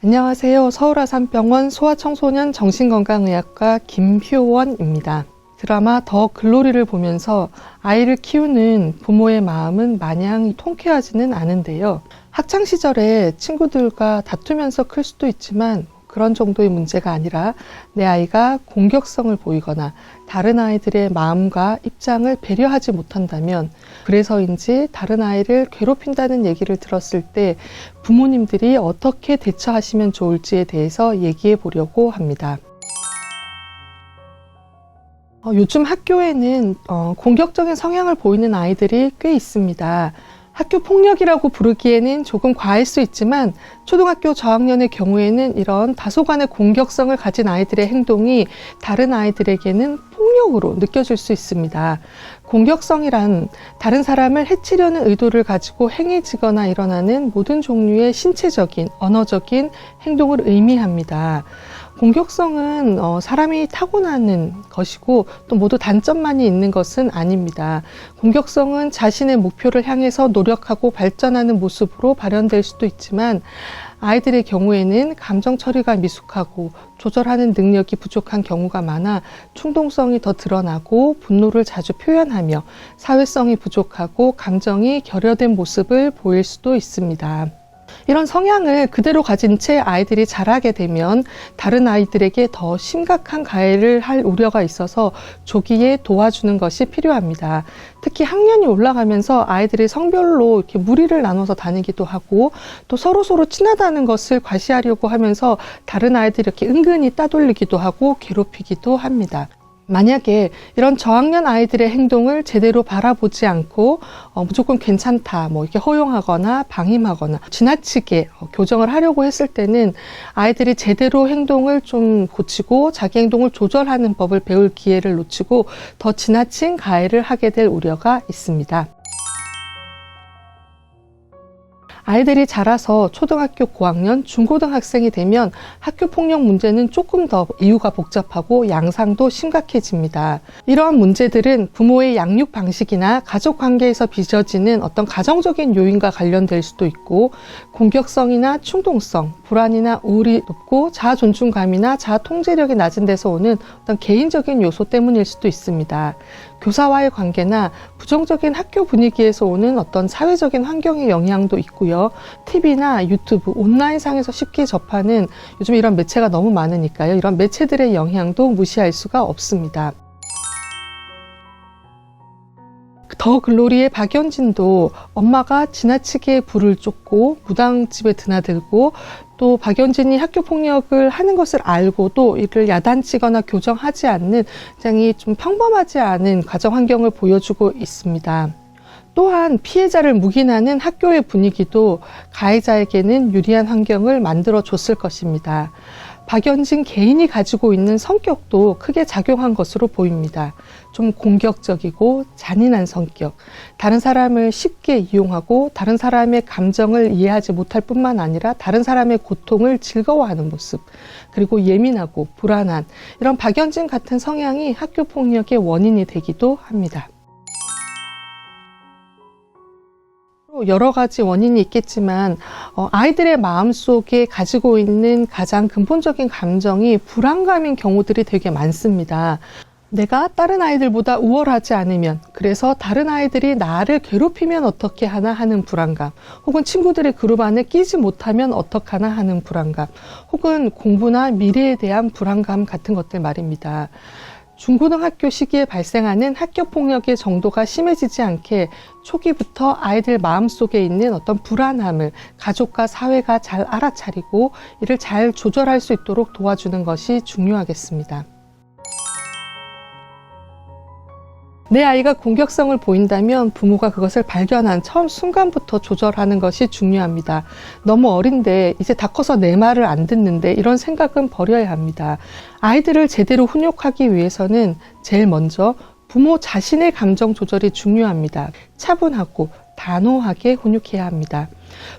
안녕하세요. 서울아산병원 소아청소년 정신건강의학과 김효원입니다. 드라마 더 글로리를 보면서 아이를 키우는 부모의 마음은 마냥 통쾌하지는 않은데요. 학창시절에 친구들과 다투면서 클 수도 있지만 그런 정도의 문제가 아니라 내 아이가 공격성을 보이거나 다른 아이들의 마음과 입장을 배려하지 못한다면, 그래서인지 다른 아이를 괴롭힌다는 얘기를 들었을 때 부모님들이 어떻게 대처하시면 좋을지에 대해서 얘기해 보려고 합니다. 요즘 학교에는 공격적인 성향을 보이는 아이들이 꽤 있습니다. 학교 폭력이라고 부르기에는 조금 과할 수 있지만 초등학교 저학년의 경우에는 이런 다소간의 공격성을 가진 아이들의 행동이 다른 아이들에게는 폭력으로 느껴질 수 있습니다. 공격성이란 다른 사람을 해치려는 의도를 가지고 행해지거나 일어나는 모든 종류의 신체적인, 언어적인 행동을 의미합니다. 공격성은 사람이 타고나는 것이고 또 모두 단점만이 있는 것은 아닙니다. 공격성은 자신의 목표를 향해서 노력하고 발전하는 모습으로 발현될 수도 있지만, 아이들의 경우에는 감정 처리가 미숙하고 조절하는 능력이 부족한 경우가 많아 충동성이 더 드러나고 분노를 자주 표현하며 사회성이 부족하고 감정이 결여된 모습을 보일 수도 있습니다. 이런 성향을 그대로 가진 채 아이들이 자라게 되면 다른 아이들에게 더 심각한 가해를 할 우려가 있어서 조기에 도와주는 것이 필요합니다. 특히 학년이 올라가면서 아이들이 성별로 이렇게 무리를 나눠서 다니기도 하고 또 서로 친하다는 것을 과시하려고 하면서 다른 아이들이 이렇게 은근히 따돌리기도 하고 괴롭히기도 합니다. 만약에 이런 저학년 아이들의 행동을 제대로 바라보지 않고 무조건 괜찮다, 이렇게 허용하거나 방임하거나 지나치게 교정을 하려고 했을 때는 아이들이 제대로 행동을 좀 고치고 자기 행동을 조절하는 법을 배울 기회를 놓치고 더 지나친 가해를 하게 될 우려가 있습니다. 아이들이 자라서 초등학교 고학년, 중고등학생이 되면 학교폭력 문제는 조금 더 이유가 복잡하고 양상도 심각해집니다. 이러한 문제들은 부모의 양육 방식이나 가족 관계에서 빚어지는 어떤 가정적인 요인과 관련될 수도 있고, 공격성이나 충동성, 불안이나 우울이 높고 자아 존중감이나 자아 통제력이 낮은 데서 오는 어떤 개인적인 요소 때문일 수도 있습니다. 교사와의 관계나 부정적인 학교 분위기에서 오는 어떤 사회적인 환경의 영향도 있고요. TV나 유튜브, 온라인상에서 쉽게 접하는 요즘 이런 매체가 너무 많으니까요. 이런 매체들의 영향도 무시할 수가 없습니다. 더 글로리의 박연진도 엄마가 지나치게 불을 쫓고 무당집에 드나들고 또 박연진이 학교 폭력을 하는 것을 알고도 이를 야단치거나 교정하지 않는 굉장히 좀 평범하지 않은 가정 환경을 보여주고 있습니다. 또한 피해자를 묵인하는 학교의 분위기도 가해자에게는 유리한 환경을 만들어 줬을 것입니다. 박연진 개인이 가지고 있는 성격도 크게 작용한 것으로 보입니다. 좀 공격적이고 잔인한 성격, 다른 사람을 쉽게 이용하고 다른 사람의 감정을 이해하지 못할 뿐만 아니라 다른 사람의 고통을 즐거워하는 모습, 그리고 예민하고 불안한 이런 박연진 같은 성향이 학교 폭력의 원인이 되기도 합니다. 여러 가지 원인이 있겠지만 아이들의 마음속에 가지고 있는 가장 근본적인 감정이 불안감인 경우들이 되게 많습니다. 내가 다른 아이들보다 우월하지 않으면, 그래서 다른 아이들이 나를 괴롭히면 어떻게 하나 하는 불안감, 혹은 친구들의 그룹 안에 끼지 못하면 어떡하나 하는 불안감, 혹은 공부나 미래에 대한 불안감 같은 것들 말입니다. 중고등학교 시기에 발생하는 학교폭력의 정도가 심해지지 않게 초기부터 아이들 마음속에 있는 어떤 불안함을 가족과 사회가 잘 알아차리고 이를 잘 조절할 수 있도록 도와주는 것이 중요하겠습니다. 내 아이가 공격성을 보인다면 부모가 그것을 발견한 처음 순간부터 조절하는 것이 중요합니다. 너무 어린데 이제 다 커서 내 말을 안 듣는데 이런 생각은 버려야 합니다. 아이들을 제대로 훈육하기 위해서는 제일 먼저 부모 자신의 감정 조절이 중요합니다. 차분하고 단호하게 훈육해야 합니다.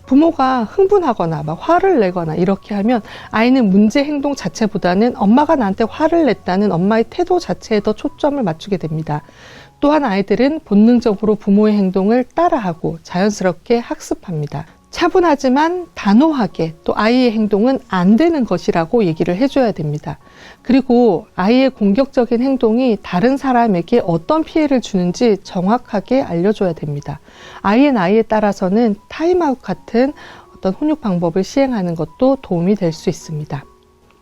부모가 흥분하거나 화를 내거나 이렇게 하면 아이는 문제 행동 자체보다는 엄마가 나한테 화를 냈다는 엄마의 태도 자체에 더 초점을 맞추게 됩니다. 또한 아이들은 본능적으로 부모의 행동을 따라하고 자연스럽게 학습합니다. 차분하지만 단호하게 또 아이의 행동은 안 되는 것이라고 얘기를 해줘야 됩니다. 그리고 아이의 공격적인 행동이 다른 사람에게 어떤 피해를 주는지 정확하게 알려줘야 됩니다. 아이의 나이에 따라서는 타임아웃 같은 어떤 훈육 방법을 시행하는 것도 도움이 될 수 있습니다.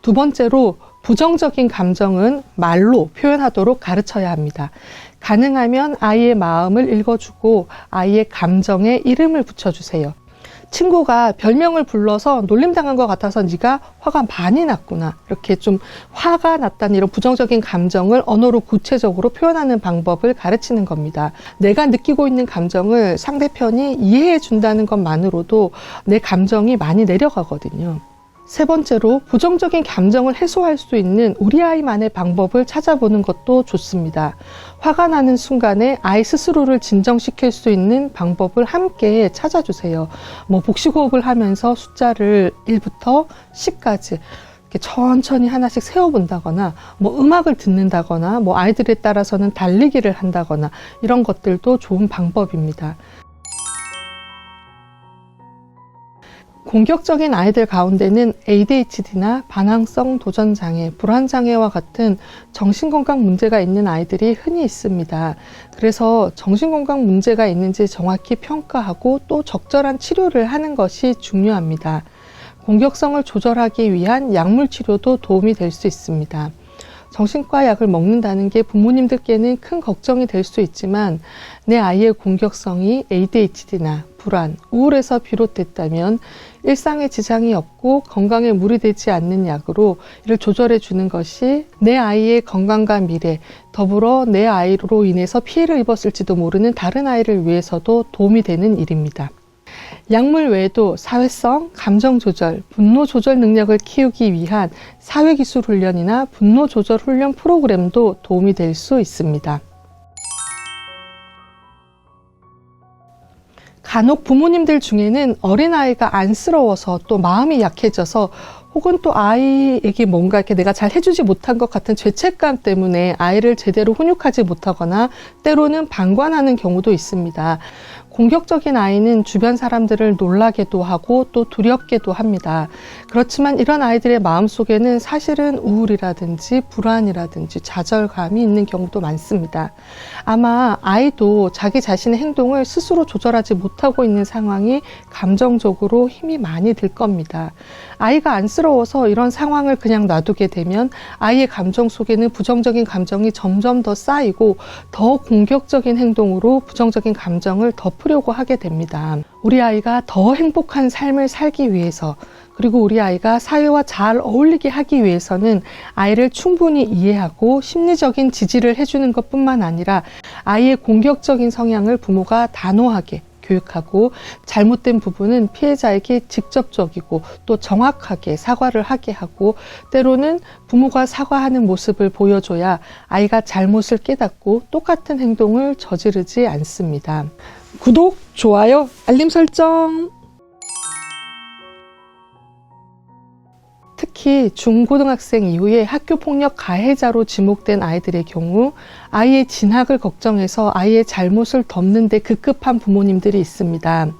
두 번째로 부정적인 감정은 말로 표현하도록 가르쳐야 합니다. 가능하면 아이의 마음을 읽어주고 아이의 감정에 이름을 붙여주세요. 친구가 별명을 불러서 놀림당한 것 같아서 네가 화가 많이 났구나, 이렇게 좀 화가 났다는 이런 부정적인 감정을 언어로 구체적으로 표현하는 방법을 가르치는 겁니다. 내가 느끼고 있는 감정을 상대편이 이해해 준다는 것만으로도 내 감정이 많이 내려가거든요. 세 번째로 부정적인 감정을 해소할 수 있는 우리 아이만의 방법을 찾아보는 것도 좋습니다. 화가 나는 순간에 아이 스스로를 진정시킬 수 있는 방법을 함께 찾아주세요. 복식호흡을 하면서 숫자를 1부터 10까지 이렇게 천천히 하나씩 세어본다거나 음악을 듣는다거나 아이들에 따라서는 달리기를 한다거나 이런 것들도 좋은 방법입니다. 공격적인 아이들 가운데는 ADHD나 반항성 도전장애, 불안장애와 같은 정신건강 문제가 있는 아이들이 흔히 있습니다. 그래서 정신건강 문제가 있는지 정확히 평가하고 또 적절한 치료를 하는 것이 중요합니다. 공격성을 조절하기 위한 약물 치료도 도움이 될 수 있습니다. 정신과 약을 먹는다는 게 부모님들께는 큰 걱정이 될 수 있지만 내 아이의 공격성이 ADHD나 불안, 우울에서 비롯됐다면 일상에 지장이 없고 건강에 무리되지 않는 약으로 이를 조절해 주는 것이 내 아이의 건강과 미래, 더불어 내 아이로 인해서 피해를 입었을지도 모르는 다른 아이를 위해서도 도움이 되는 일입니다. 약물 외에도 사회성, 감정 조절, 분노 조절 능력을 키우기 위한 사회기술 훈련이나 분노 조절 훈련 프로그램도 도움이 될 수 있습니다. 간혹 부모님들 중에는 어린아이가 안쓰러워서 또 마음이 약해져서 혹은 또 아이에게 뭔가 이렇게 내가 잘 해주지 못한 것 같은 죄책감 때문에 아이를 제대로 훈육하지 못하거나 때로는 방관하는 경우도 있습니다. 공격적인 아이는 주변 사람들을 놀라게도 하고 또 두렵게도 합니다. 그렇지만 이런 아이들의 마음속에는 사실은 우울이라든지 불안이라든지 좌절감이 있는 경우도 많습니다. 아마 아이도 자기 자신의 행동을 스스로 조절하지 못하고 있는 상황이 감정적으로 힘이 많이 들 겁니다. 아이가 안쓰러워서 이런 상황을 그냥 놔두게 되면 아이의 감정 속에는 부정적인 감정이 점점 더 쌓이고 더 공격적인 행동으로 부정적인 감정을 덮으려고 하게 됩니다. 우리 아이가 더 행복한 삶을 살기 위해서, 그리고 우리 아이가 사회와 잘 어울리게 하기 위해서는 아이를 충분히 이해하고 심리적인 지지를 해주는 것뿐만 아니라 아이의 공격적인 성향을 부모가 단호하게 교육하고 잘못된 부분은 피해자에게 직접적이고 또 정확하게 사과를 하게 하고 때로는 부모가 사과하는 모습을 보여줘야 아이가 잘못을 깨닫고 똑같은 행동을 저지르지 않습니다. 구독, 좋아요, 알림 설정! 특히 중고등학생 이후에 학교폭력 가해자로 지목된 아이들의 경우 아이의 진학을 걱정해서 아이의 잘못을 덮는 데 급급한 부모님들이 있습니다.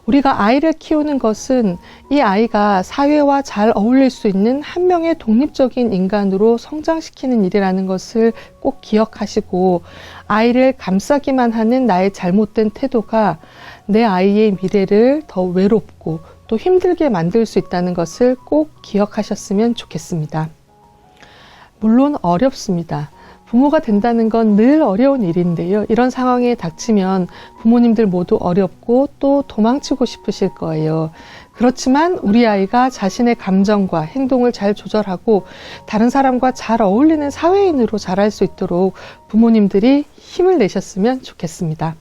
우리가 아이를 키우는 것은 이 아이가 사회와 잘 어울릴 수 있는 한 명의 독립적인 인간으로 성장시키는 일이라는 것을 꼭 기억하시고 아이를 감싸기만 하는 나의 잘못된 태도가 내 아이의 미래를 더 외롭고 또 힘들게 만들 수 있다는 것을 꼭 기억하셨으면 좋겠습니다. 물론 어렵습니다. 부모가 된다는 건 늘 어려운 일인데요. 이런 상황에 닥치면 부모님들 모두 어렵고 또 도망치고 싶으실 거예요. 그렇지만 우리 아이가 자신의 감정과 행동을 잘 조절하고 다른 사람과 잘 어울리는 사회인으로 자랄 수 있도록 부모님들이 힘을 내셨으면 좋겠습니다.